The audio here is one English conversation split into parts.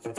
Yeah.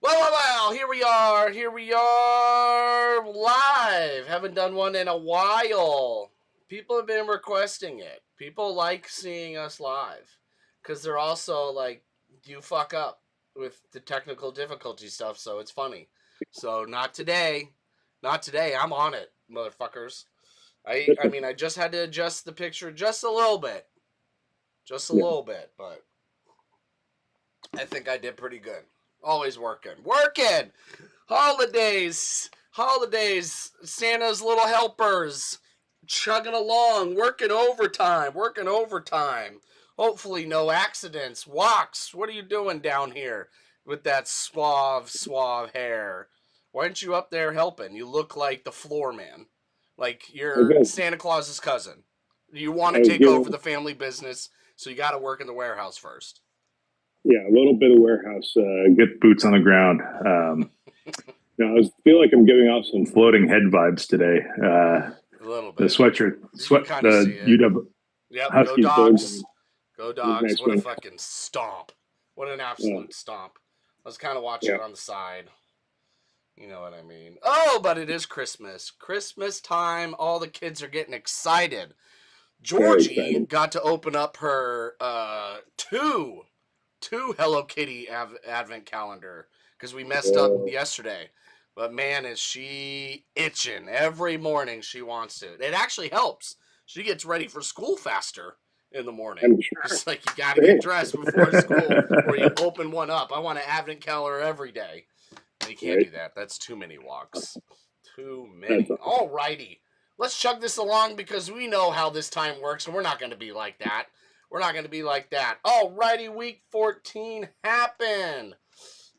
Well, here we are. Here we are live. Haven't done one in a while. People have been requesting it. People like seeing us live because they're also like, you fuck up with the technical difficulty stuff, so it's funny. So not today. Not today. I'm on it, motherfuckers. I mean, I just had to adjust the picture just a little bit. Just a little bit, but I think I did pretty good. Always working. Working! Holidays! Holidays! Santa's little helpers. Chugging along. Working overtime. Working overtime. Hopefully no accidents. Walks, what are you doing down here with that suave hair? Why aren't you up there helping? You look like the floor man. Like you're Santa Claus's cousin. You want to take over the family business, so you got to work in the warehouse first. Yeah, a little bit of warehouse, get boots on the ground. I feel like I'm giving off some floating head vibes today. A little bit. The sweatshirt, the UW. Yep, Huskies, go dogs. Go dogs. Nice what win. A fucking stomp. What an absolute stomp. I was kind of watching it on the side. You know what I mean. Oh, but it is Christmas. Christmas time. All the kids are getting excited. Georgie got to open up her two Hello Kitty advent calendar because we messed up yesterday. But man, is she itching. Every morning she wants to. It actually helps. She gets ready for school faster in the morning. It's like you got to get dressed before school or you open one up. I want an advent calendar every day. And you can't do that. That's too many walks. Too many. All righty. Let's chug this along because we know how this time works and we're not going to be like that. We're not going to be like that. Alrighty, week 14 happened.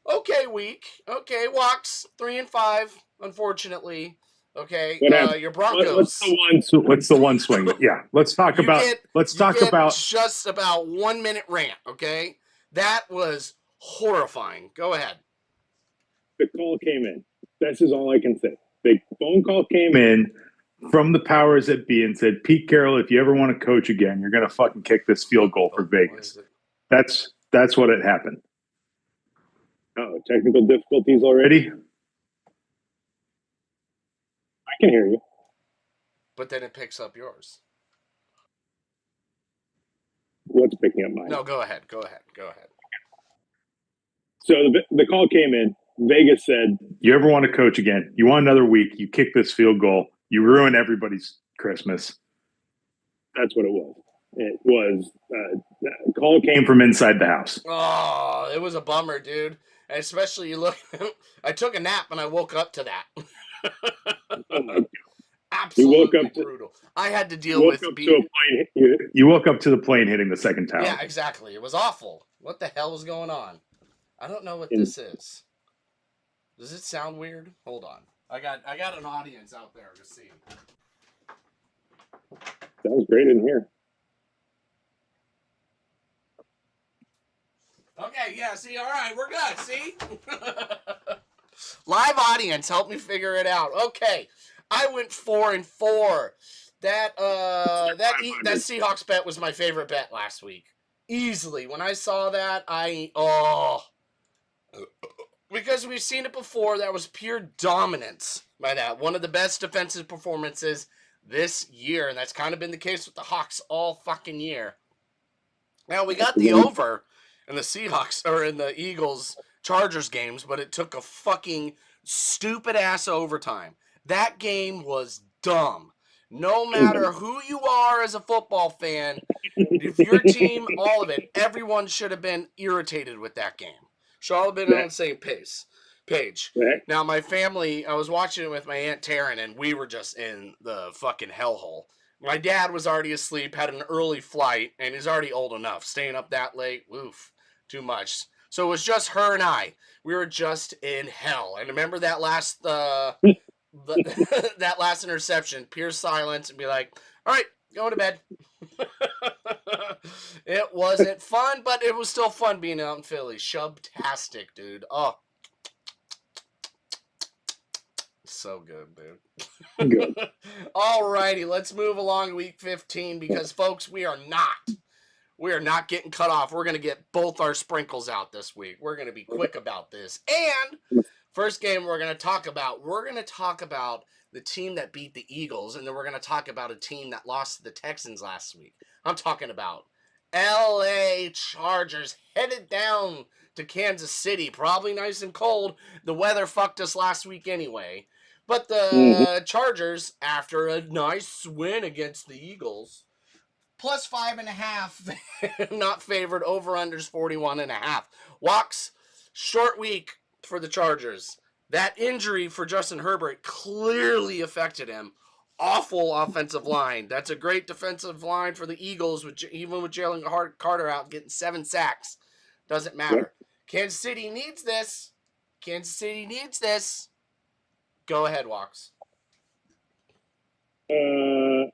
Okay, week. Okay, walks 3 and 5, unfortunately. Okay, your Broncos. What's the one swing? Yeah, let's talk about just about 1 minute rant. Okay, that was horrifying. Go ahead. The call came in. This is all I can say. The phone call came in from the powers that be and said, Pete Carroll, if you ever want to coach again, you're going to fucking kick this field goal for Vegas. That's what had happened. Oh, technical difficulties already? I can hear you. But then it picks up yours. What's picking up mine? No, go ahead. So the call came in. Vegas said, you ever want to coach again? You want another week? You kick this field goal. You ruin everybody's Christmas. That's what it was. It was the call came from inside the house. Oh, it was a bummer, dude. And especially I took a nap and I woke up to that. Oh my God. Absolutely brutal. I had to deal with you woke up to the plane hitting the second tower. Yeah, exactly. It was awful. What the hell was going on? I don't know what this is. Does it sound weird? Hold on. I got an audience out there to see. Sounds great in here. Okay, yeah, see, all right, we're good, see? Live audience, help me figure it out. Okay, I went 4-4. That Seahawks bet was my favorite bet last week. Easily. When I saw that, because we've seen it before, that was pure dominance by that. One of the best defensive performances this year, and that's kind of been the case with the Hawks all fucking year. Now, we got the over in the Seahawks, or in the Eagles-Chargers games, but it took a fucking stupid-ass overtime. That game was dumb. No matter who you are as a football fan, if your team, all of it, everyone should have been irritated with that game. Should all have been on the same page. Now, my family, I was watching it with my Aunt Taryn, and we were just in the fucking hellhole. My dad was already asleep, had an early flight, and he's already old enough. Staying up that late, oof, too much. So it was just her and I. We were just in hell. And remember that last that last interception, pure silence, and be like, all right, Go to bed. It wasn't fun, but it was still fun being out in Philly. Shubtastic, dude. Oh, so good, dude. Good. Alrighty, let's move along to week 15 because, folks, we are not getting cut off. We're going to get both our sprinkles out this week. We're going to be quick about this. And first game we're going to talk about the team that beat the Eagles, and then we're going to talk about a team that lost to the Texans last week. I'm talking about LA Chargers headed down to Kansas City. Probably nice and cold. The weather fucked us last week anyway. But the Chargers, after a nice win against the Eagles, plus 5.5, not favored, over-unders 41.5. Walks, short week for the Chargers. That injury for Justin Herbert clearly affected him. Awful offensive line. That's a great defensive line for the Eagles, even with Jalen Carter out getting 7 sacks. Doesn't matter. Kansas City needs this. Go ahead, Walks. I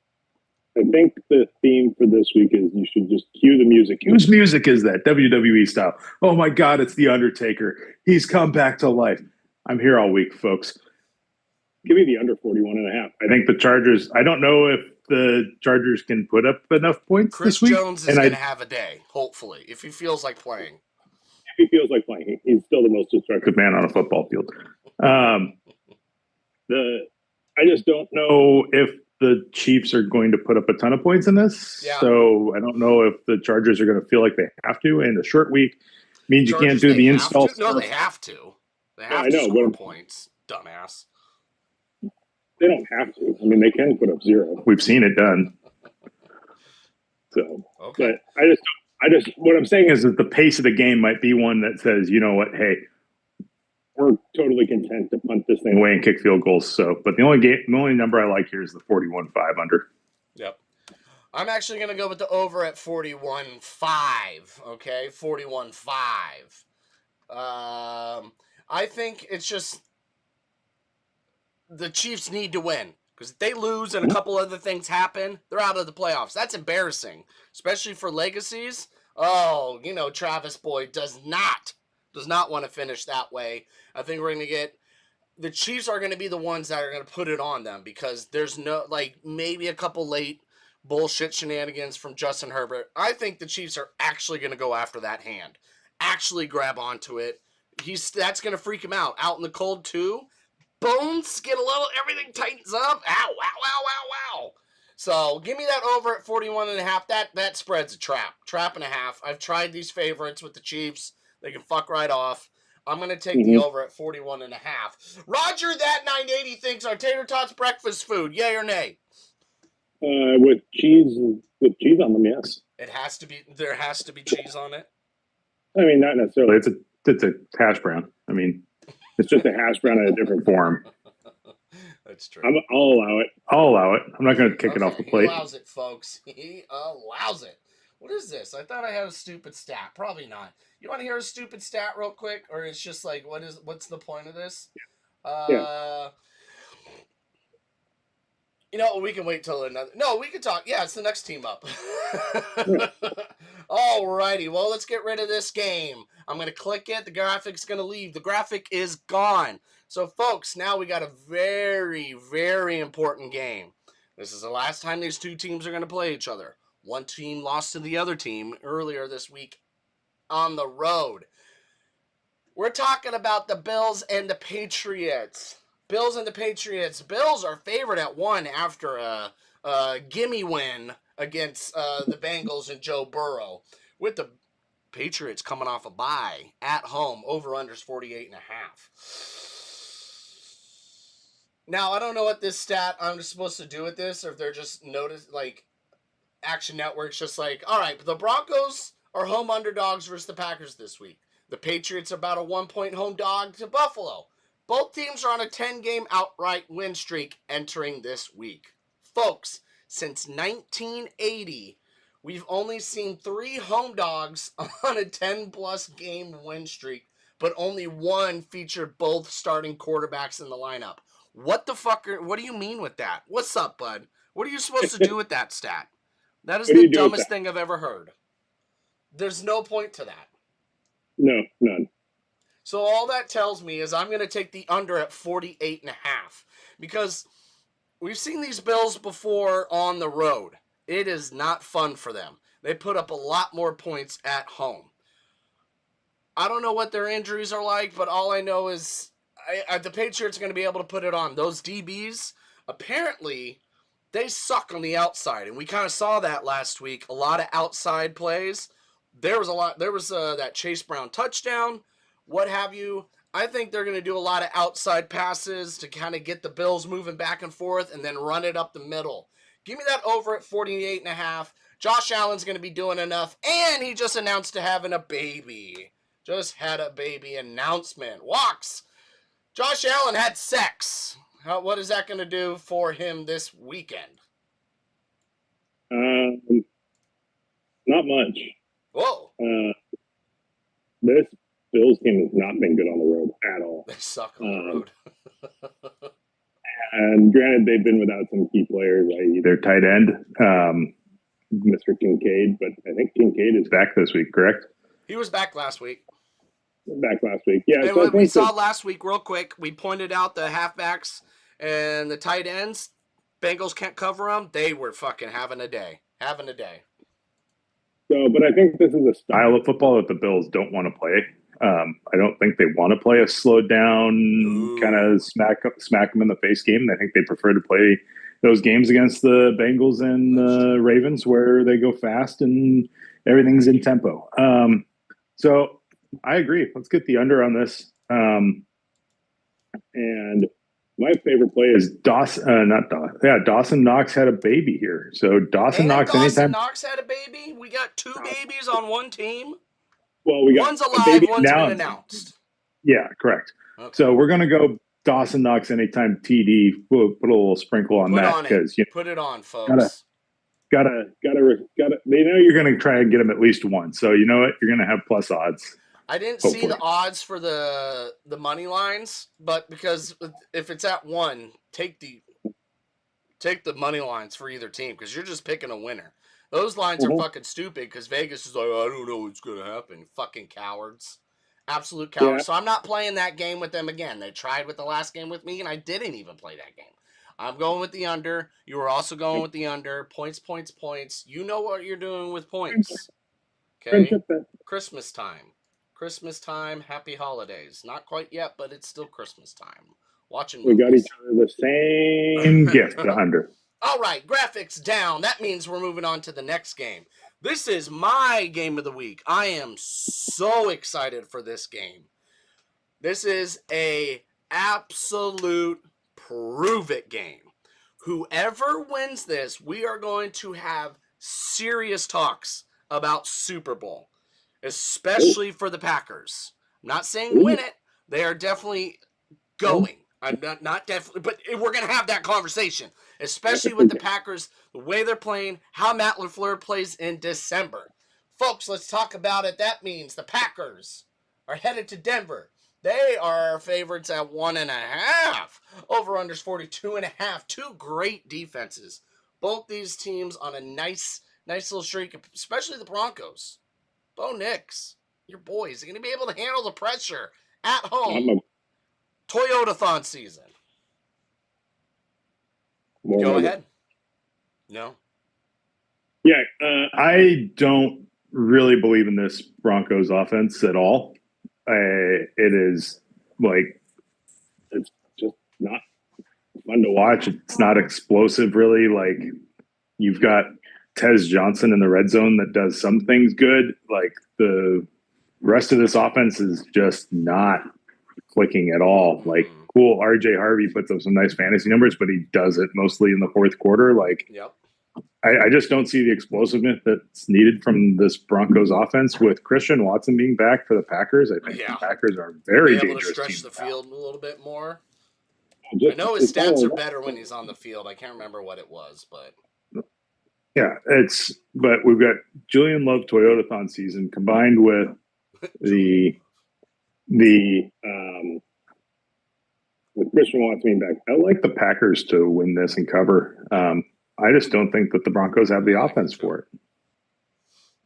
think the theme for this week is you should just cue the music. Whose music is that? WWE style. Oh my God, it's The Undertaker. He's come back to life. I'm here all week, folks. Give me the under 41.5. I think the Chargers, I don't know if the Chargers can put up enough points Chris this week. Jones is going to have a day, hopefully, if he feels like playing. If he feels like playing. He's still the most destructive man on a football field. I just don't know if the Chiefs are going to put up a ton of points in this. Yeah. So I don't know if the Chargers are going to feel like they have to. And a short week means you can't do the install stuff. No, they have to. They have to score points, dumbass. They don't have to. I mean, they can put up 0. We've seen it done. So, okay. But I just, what I'm saying is that the pace of the game might be one that says, you know what, hey, we're totally content to punt this thing away and kick field goals. So, but the only number I like here is the 41.5 under. Yep. I'm actually going to go with the over at 41.5. Okay, 41.5. I think it's just the Chiefs need to win because if they lose and a couple other things happen, they're out of the playoffs. That's embarrassing, especially for legacies. Oh, Travis Boyd does not want to finish that way. I think we're going to get the Chiefs are going to be the ones that are going to put it on them because there's no, maybe a couple late bullshit shenanigans from Justin Herbert. I think the Chiefs are actually going to go after that hand, actually grab onto it. That's going to freak him out in the cold too. Bones get a little, everything tightens up. Ow, wow, wow, wow, wow. So give me that over at 41.5. That spread's a trap and a half. I've tried these favorites with the Chiefs. They can fuck right off. I'm going to take the over at 41.5. Roger, that 980 thinks our tater tots breakfast food. Yay or nay? With cheese on them, yes. There has to be cheese on it. I mean, not necessarily. It's a hash brown. I mean, it's just a hash brown in a different form. That's true. I'll allow it. I'm not going to kick it off the plate. He allows it, folks. He allows it. What is this? I thought I had a stupid stat. Probably not. You want to hear a stupid stat real quick? Or it's just like, what's the point of this? Yeah. We can wait till another... No, we can talk. Yeah, it's the next team up. Alrighty, well, let's get rid of this game. I'm going to click it. The graphic's going to leave. The graphic is gone. So, folks, now we got a very, very important game. This is the last time these two teams are going to play each other. One team lost to the other team earlier this week on the road. We're talking about the Bills and the Patriots. Bills are favored at 1 after a gimme win against the Bengals and Joe Burrow. With the Patriots coming off a bye at home, over-unders 48.5. Now, I don't know what this stat I'm supposed to do with this, or if they're just Action Network's just like, all right, but the Broncos are home underdogs versus the Packers this week. The Patriots are about a 1-point home dog to Buffalo. Both teams are on a 10-game outright win streak entering this week. Folks, since 1980, we've only seen 3 home dogs on a 10-plus game win streak, but only one featured both starting quarterbacks in the lineup. What the fuck? What do you mean with that? What's up, bud? What are you supposed to do with that stat? That is the dumbest thing I've ever heard. There's no point to that. No, none. So all that tells me is I'm going to take the under at 48.5 because we've seen these Bills before on the road. It is not fun for them. They put up a lot more points at home. I don't know what their injuries are like, but all I know is the Patriots are going to be able to put it on. Those DBs, apparently, they suck on the outside, and we kind of saw that last week. A lot of outside plays. There was that Chase Brown touchdown, what have you. I think they're going to do a lot of outside passes to kind of get the Bills moving back and forth and then run it up the middle. Give me that over at 48.5. Josh Allen's going to be doing enough, and he just announced to having a baby. Just had a baby announcement. Walks. Josh Allen had sex. What is that going to do for him this weekend? Not much. Whoa. This Bills team has not been good on the road at all. They suck on the road. And granted, they've been without some key players, i.e. their tight end, Mr. Kincaid. But I think Kincaid is back this week, correct? He was back last week. Yeah. And so we saw last week, real quick, we pointed out the halfbacks and the tight ends. Bengals can't cover them. They were fucking having a day. So, but I think this is a style of football that the Bills don't want to play. I don't think they want to play a slowed down kind of smack them in the face game. I think they prefer to play those games against the Bengals and the Ravens where they go fast and everything's in tempo. So I agree. Let's get the under on this. And my favorite play is Dawson Knox had a baby here. So Dawson Knox had a baby? We got two babies on one team? Well, we got one's alive, one's been announced. Yeah, correct. Okay. So we're going to go Dawson Knox anytime TD. We'll put a little sprinkle on that because put it on, folks. Gotta. They know you're going to try and get them at least one. So you know what? You're going to have plus odds. I didn't see the odds for the money lines, but because if it's at 1, take the money lines for either team because you're just picking a winner. Those lines are fucking stupid because Vegas is like, I don't know what's going to happen. Fucking cowards. Absolute cowards. Yeah. So I'm not playing that game with them again. They tried with the last game with me, and I didn't even play that game. I'm going with the under. You were also going with the under. Points. You know what you're doing with points. Okay? Christmas time. Happy holidays. Not quite yet, but it's still Christmas time. Watching movies. We got each other the same gift, the under. All right, graphics down. That means we're moving on to the next game. This is my game of the week. I am so excited for this game. This is a absolute prove-it game. Whoever wins this, we are going to have serious talks about Super Bowl, especially for the Packers. I'm not saying win it. They are definitely going. I'm not definitely, but we're going to have that conversation, especially with the Packers, the way they're playing, how Matt LaFleur plays in December. Folks, let's talk about it. That means the Packers are headed to Denver. They are our favorites at 1.5. Over-unders 42.5. Two great defenses. Both these teams on a nice little streak, especially the Broncos. Bo Nix, your boys, are going to be able to handle the pressure at home. Toyota-thon season. Go ahead. No. Yeah, I don't really believe in this Broncos offense at all. It is it's just not fun to watch. It's not explosive, really. Like, you've got Tez Johnson in the red zone that does some things good. Like, the rest of this offense is just not clicking at all. Like, cool, RJ Harvey puts up some nice fantasy numbers, but he does it mostly in the fourth quarter. Like, yep. I just don't see the explosiveness that's needed from this Broncos offense. With Christian Watson being back for the Packers, I think the Packers are very dangerous. Able to stretch the field a little bit more. I know his stats are better when he's on the field. I can't remember what it was, but yeah, but we've got Julian Love Toyota-thon season combined with the Christian wants me back. I like the Packers to win this and cover. I just don't think that the Broncos have the offense for it.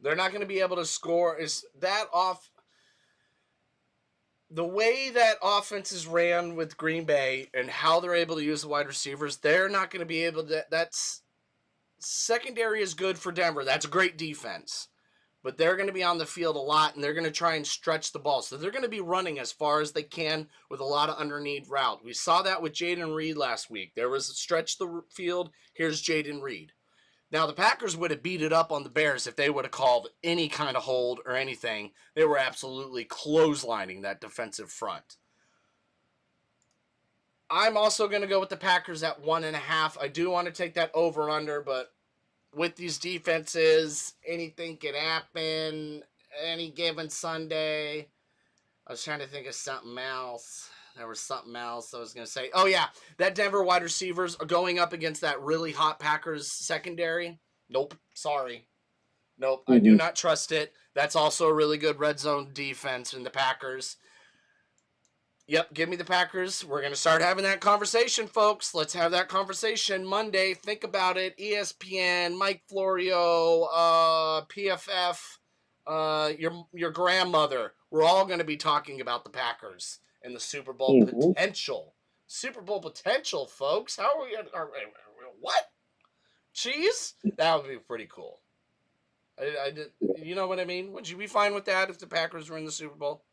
They're not going to be able to score. Is that off? The way that offense is ran with Green Bay and how they're able to use the wide receivers, they're not going to be able to. That's secondary is good for Denver. That's a great defense. But they're going to be on the field a lot, and they're going to try and stretch the ball. So they're going to be running as far as they can with a lot of underneath route. We saw that with Jaden Reed last week. There was a stretch the field. Here's Jaden Reed. Now, the Packers would have beat it up on the Bears if they would have called any kind of hold or anything. They were absolutely clotheslining that defensive front. I'm also going to go with the Packers at 1.5. I do want to take that over-under, but with these defenses, anything can happen any given Sunday. I was trying to think of something else. There was something else I was going to say. Oh, yeah. That Denver wide receivers are going up against that really hot Packers secondary. Nope. Sorry. Nope. I do not trust it. That's also a really good red zone defense in the Packers. Yep, give me the Packers. We're going to start having that conversation, folks. Let's have that conversation Monday. Think about it. ESPN, Mike Florio, PFF, your grandmother. We're all going to be talking about the Packers and the Super Bowl potential. Super Bowl potential, folks. How are we? What? Cheese? That would be pretty cool. I did. You know what I mean? Would you be fine with that if the Packers were in the Super Bowl?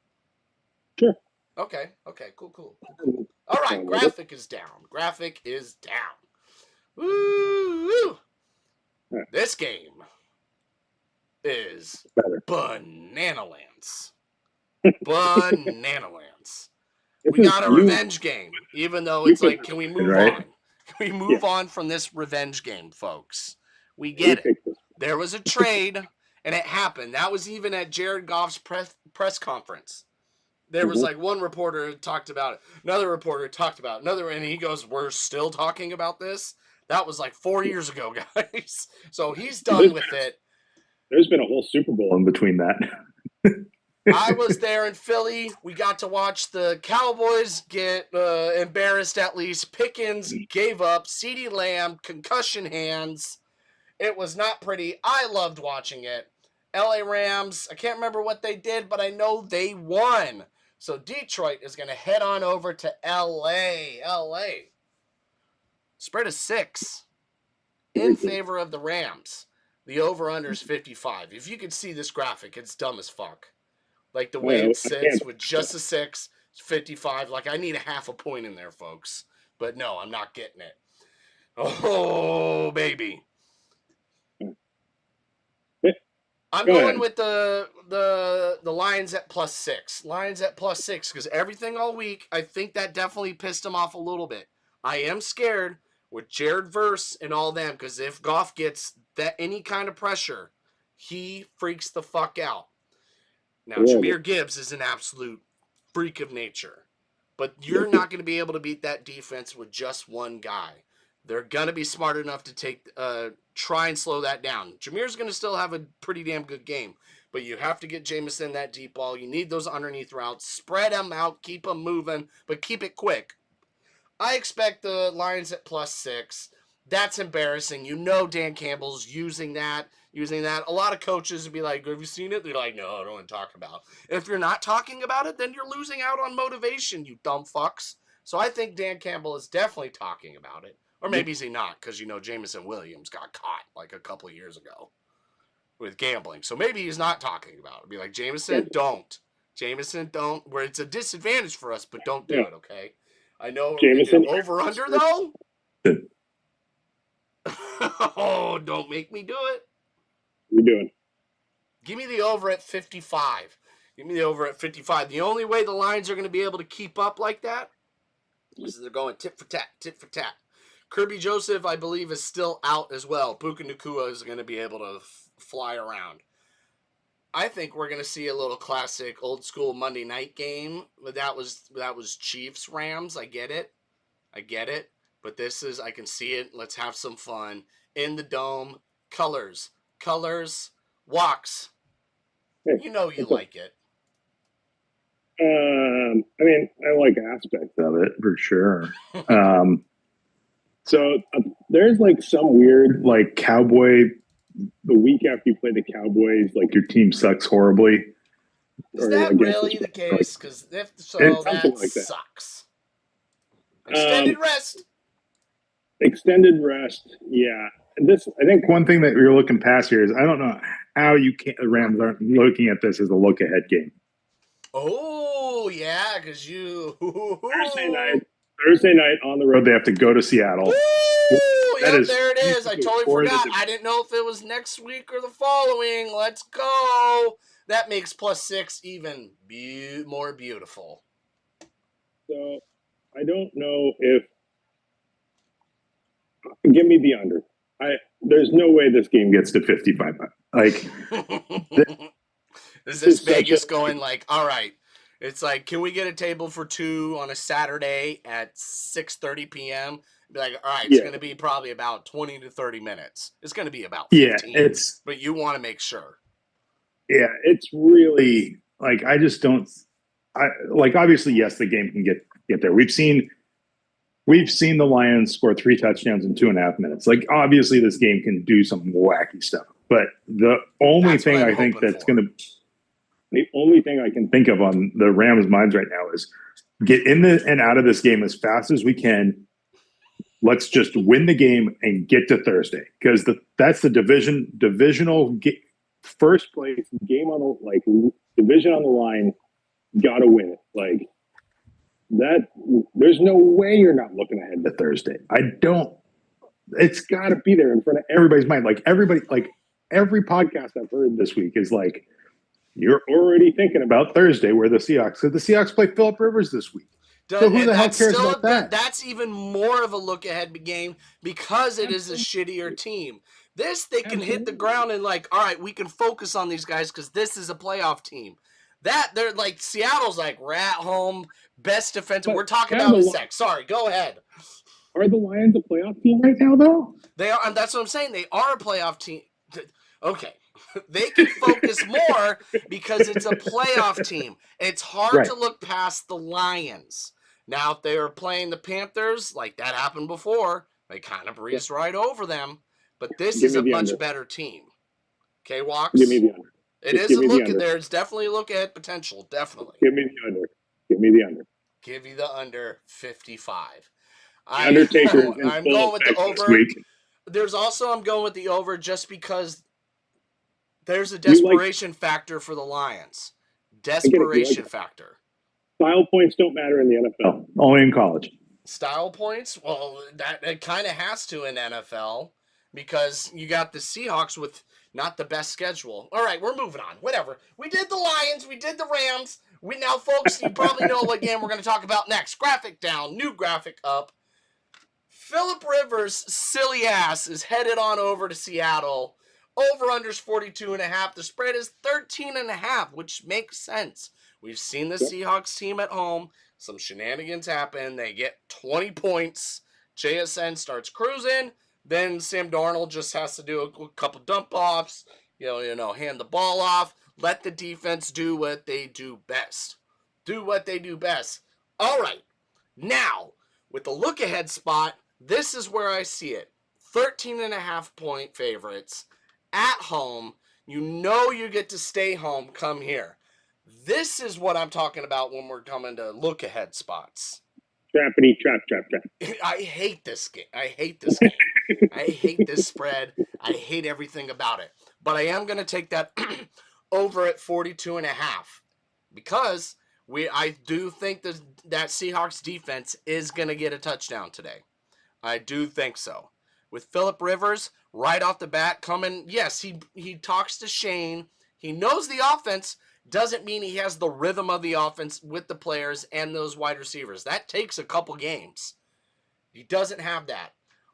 Sure. Okay, cool. All right, graphic is down. Woo! This game is Banana Lands. We got a revenge game, even though it's like, can we move on? Can we move on from this revenge game, folks? We get it. There was a trade, and it happened. That was even at Jared Goff's press conference. There was like one reporter talked about it. Another reporter talked about it. Another, and he goes, we're still talking about this? That was like 4 years ago, guys. So he's done with it. There's been a whole Super Bowl in between that. I was there in Philly. We got to watch the Cowboys get embarrassed at least. Pickens gave up. CeeDee Lamb, concussion hands. It was not pretty. I loved watching it. LA Rams, I can't remember what they did, but I know they won. So Detroit is going to head on over to LA. Spread of 6 in favor of the Rams. The over-under is 55. If you could see this graphic, it's dumb as fuck. Like the way it sits with just a 6, it's 55. Like I need a half a point in there, folks. But no, I'm not getting it. Oh, baby. I'm going with the Lions at +6. Lions at +6 because everything all week, I think that definitely pissed him off a little bit. I am scared with Jared Verse and all them because if Goff gets that any kind of pressure, he freaks the fuck out. Now, Jahmyr Gibbs is an absolute freak of nature, but you're not going to be able to beat that defense with just one guy. They're going to be smart enough to try and slow that down. Jahmyr's going to still have a pretty damn good game, but you have to get Jameson that deep ball. You need those underneath routes. Spread them out, keep them moving, but keep it quick. I expect the Lions at +6. That's embarrassing. You know Dan Campbell's using that. A lot of coaches would be like, have you seen it? They're like, no, I don't want to talk about it. If you're not talking about it, then you're losing out on motivation, you dumb fucks. So I think Dan Campbell is definitely talking about it. Or maybe he's not, because, Jameson Williams got caught like a couple of years ago with gambling. So maybe he's not talking about it. Be like, Jameson, don't. Where it's a disadvantage for us, but don't do it, okay? I know Jameson over-under, though? Oh, don't make me do it. What are you doing? Give me the over at 55. The only way the Lions are going to be able to keep up like that is they're going tit for tat. Kirby Joseph, I believe, is still out as well. Puka Nacua is going to be able to fly around. I think we're going to see a little classic old school Monday night game. That was Chiefs Rams. I get it. But this is, I can see it. Let's have some fun. In the dome, colors, walks. You know you like it. I mean, I like aspects of it for sure. So there's like some weird like Cowboy. The week after you play the Cowboys, like your team sucks horribly. Is that really the case? Because if so, that like sucks. Extended rest. Extended rest, yeah. This, I think, one thing that you're looking past here is I don't know how you can't. The Rams aren't looking at this as a look ahead game. Oh yeah, because you Thursday night on the road, they have to go to Seattle. Yep, there it is. I totally forgot. I didn't know if it was next week or the following. Let's go. That makes +6 even more beautiful. So I don't know if. Give me the under. There's no way this game gets to 55. Like, is this Vegas going like, all right? It's like, can we get a table for 2 on a Saturday at 6:30 p.m.? Be like, all right, it's going to be probably about 20 to 30 minutes. It's going to be about 15. But you want to make sure. Yeah, it's really like I just don't. Like obviously, yes, the game can get there. We've seen the Lions score 3 touchdowns in 2.5 minutes. Like obviously, this game can do some wacky stuff. But the only thing I think that's going to the only thing I can think of on the Rams' minds right now is get in and out of this game as fast as we can. Let's just win the game and get to Thursday because that's the divisional first place game on the division on the line. Got to win it. Like that. There's no way you're not looking ahead to Thursday. I don't. It's got to be there in front of everybody's mind. Like everybody, like every podcast I've heard this week is like, you're already thinking about Thursday where the Seahawks. So the Seahawks play Phillip Rivers this week. So who the hell cares about that? That's even more of a look ahead game because it is a shittier team. This, they can hit the ground and like, all right, we can focus on these guys because this is a playoff team. That, they're like, Seattle's like, we're at home, best defensive. We're talking about a sec. Sorry, go ahead. Are the Lions a playoff team right now, though? They are. That's what I'm saying. They are a playoff team. Okay. They can focus more because it's a playoff team. It's hard to look past the Lions. Now, if they were playing the Panthers, like that happened before, they kind of breezed right over them. But this is a much better team. Okay, Walks? Give me the under. It is a look at there. It's definitely a look at potential. Definitely. Give me the under. Give me the under. Give you the under 55. Undertaker. I'm going with the over. I'm going with the over just because there's a desperation factor for the Lions. Desperation factor. Style points don't matter in the NFL. Only in college. Style points? Well, it kind of has to in NFL because you got the Seahawks with not the best schedule. All right, we're moving on. Whatever. We did the Lions. We did the Rams. Now, folks, you probably know what game we're going to talk about next. Graphic down. New graphic up. Phillip Rivers' silly ass is headed on over to Seattle. Over-under's 42.5. The spread is 13.5, which makes sense. We've seen the Seahawks team at home. Some shenanigans happen. They get 20 points. JSN starts cruising. Then Sam Darnold just has to do a couple dump-offs. Hand the ball off. Let the defense do what they do best. All right. Now, with the look-ahead spot, this is where I see it. 13.5 point favorites at home. You get to stay home. Come here. This is what I'm talking about when we're coming to look-ahead spots. Trappity, trap. I hate this game. I hate this spread. I hate everything about it. But I am going to take that over at 42.5 because I do think that Seahawks defense is going to get a touchdown today. I do think so. With Phillip Rivers, right off the bat, coming, yes, he talks to Shane. He knows the offense. Doesn't mean he has the rhythm of the offense with the players and those wide receivers. That takes a couple games. He doesn't have that.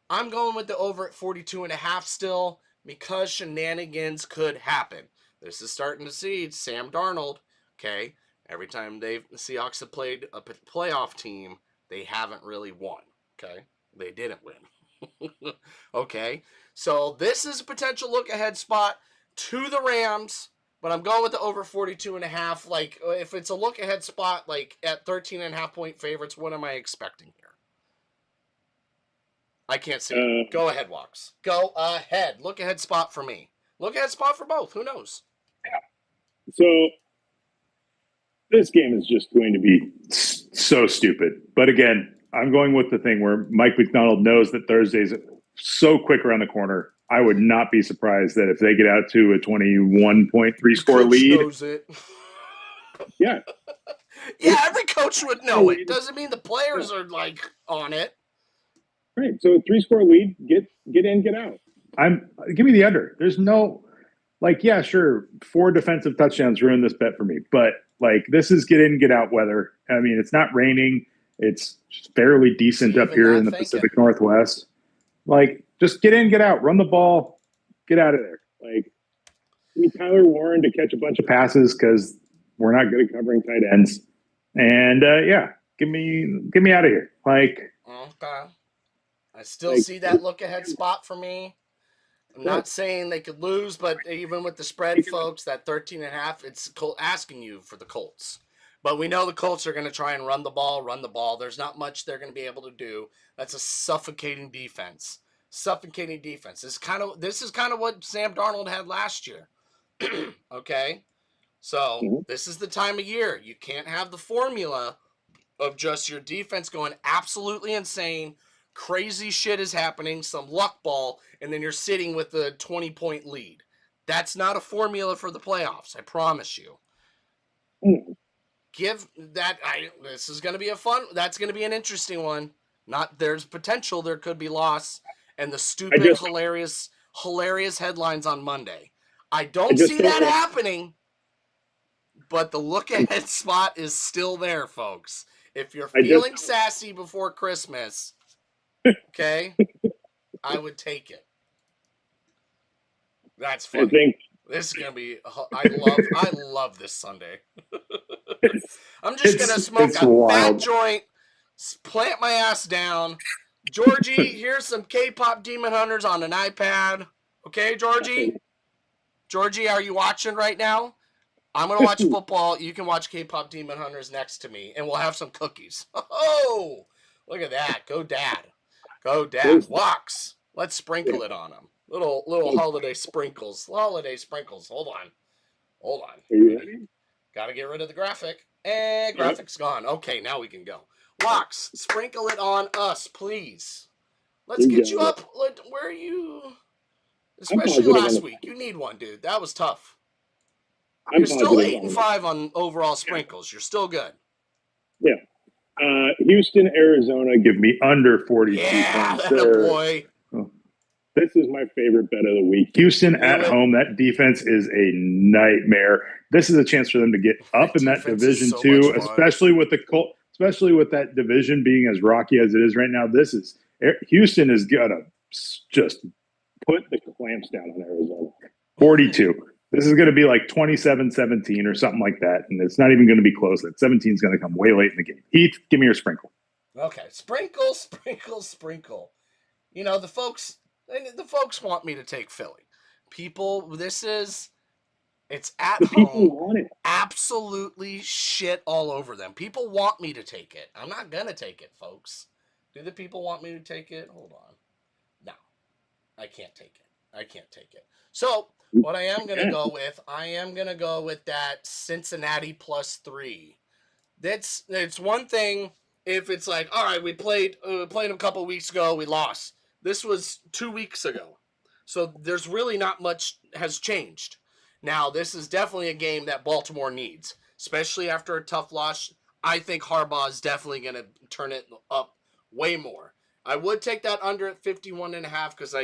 I'm going with the over at 42.5 still because shenanigans could happen. This is starting to see Sam Darnold, okay? Every time the Seahawks have played a playoff team, they haven't really won, okay? They didn't win. Okay? So this is a potential look-ahead spot to the Rams. but I'm going with the over 42.5. Like, if it's a look-ahead spot, like, at 13.5-point favorites, what am I expecting here? I can't see it. Go ahead, Walks. Go ahead. Look-ahead spot for me. Look-ahead spot for both. Who knows? So this game is just going to be so stupid. But again, I'm going with the thing where Mike McDonald knows that Thursday's so quick around the corner. I would not be surprised that if they get out to a 21.3 score lead. Knows it. Yeah. Yeah, every coach would know it. Doesn't mean the players are like on it. Right. So a 3-score lead, get in, get out. Give me the under. There's no, like, yeah, sure, 4 defensive touchdowns ruined this bet for me, but like, this is get in, get out weather. I mean, it's not raining. It's fairly decent up here in the Pacific Northwest. Like, just get in, get out, run the ball, get out of there. Like, give me Tyler Warren to catch a bunch of passes because we're not good at covering tight ends. And yeah, get me out of here. Like, okay. I still see that look ahead spot for me. I'm not saying they could lose, but even with the spread, folks, that 13.5, it's asking you for the Colts. But we know the Colts are going to try and run the ball. There's not much they're going to be able to do. That's a suffocating defense. This is kind of what Sam Darnold had last year. Okay? So this is the time of year. You can't have the formula of just your defense going absolutely insane. Crazy shit is happening, some luck ball, and then you're sitting with a 20-point lead. That's not a formula for the playoffs, I promise you. This is going to be that's going to be an interesting one. There's potential there could be loss, and the stupid, hilarious headlines on Monday. I don't see that happening, but the look-ahead spot is still there, folks. If you're feeling sassy before Christmas, okay, I would take it. That's funny. This is gonna be. I love this Sunday. I'm just gonna smoke a fat joint, plant my ass down. Georgie, here's some K-pop Demon Hunters on an iPad. Okay, Georgie. Georgie, are you watching right now? I'm gonna watch football. You can watch K-pop Demon Hunters next to me, and we'll have some cookies. Oh, look at that! Go, Dad. Go, Dad. Walks. Let's sprinkle it on them. Little holiday sprinkles. Hold on. Are you ready? Got to get rid of the graphic. And graphic's gone. Okay, now we can go. Walks. Sprinkle it on us, please. Let's get you up. Where are you? Especially last week. You need one, dude. That was tough. You're still 8-5 on overall sprinkles. You're still good. Yeah. Houston, Arizona, give me under 42 points there. Boy. This is my favorite bet of the week. Houston at home, that defense is a nightmare. This is a chance for them to get up in that division too, especially with that division being as rocky as it is right now. Houston is gonna just put the clamps down on Arizona. 42. This is going to be like 27-17 or something like that, and it's not even going to be close. That 17 is going to come way late in the game. Heath, give me your sprinkle. Okay, sprinkle. You know, the folks want me to take Philly. It's at home. Absolutely shit all over them. People want me to take it. I'm not going to take it, folks. Do the people want me to take it? Hold on. No, I can't take it. So what I am going to go with, that Cincinnati +3. It's one thing if it's like, all right, we played them a couple weeks ago, we lost. This was 2 weeks ago. So there's really not much has changed. Now, this is definitely a game that Baltimore needs, especially after a tough loss. I think Harbaugh is definitely going to turn it up way more. I would take that under at 51.5 because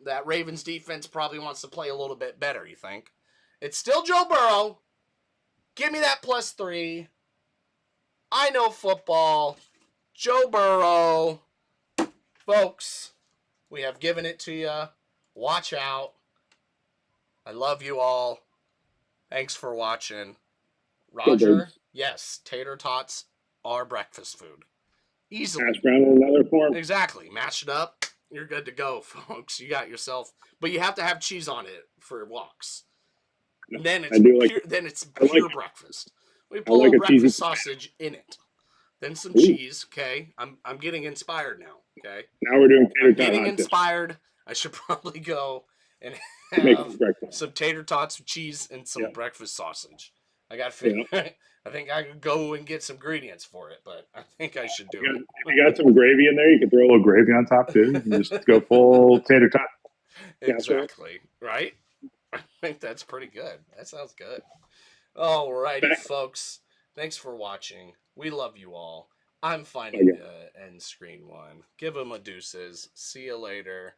that Ravens defense probably wants to play a little bit better, you think? It's still Joe Burrow. Give me that +3. I know football. Joe Burrow. Folks, we have given it to you. Watch out. I love you all. Thanks for watching. Roger, yes, tater tots are breakfast food. Easily. Hash brown in another form. Exactly. Mash it up. You're good to go, folks. You got yourself. But you have to have cheese on it for walks. Then it's pure breakfast. We put a little breakfast sausage in it. Then some cheese. Okay, I'm getting inspired now. Okay, now we're doing tater tot. Getting inspired. I should probably go and have some tater tots with cheese and some breakfast sausage. I got to figure. I think I could go and get some ingredients for it, but I think I should do it. If you got some gravy in there, you can throw a little gravy on top too. You just go full tater tot. Exactly. Right? I think that's pretty good. That sounds good. Alrighty, folks. Thanks for watching. We love you all. I'm finding the end screen one. Give them a deuces. See you later.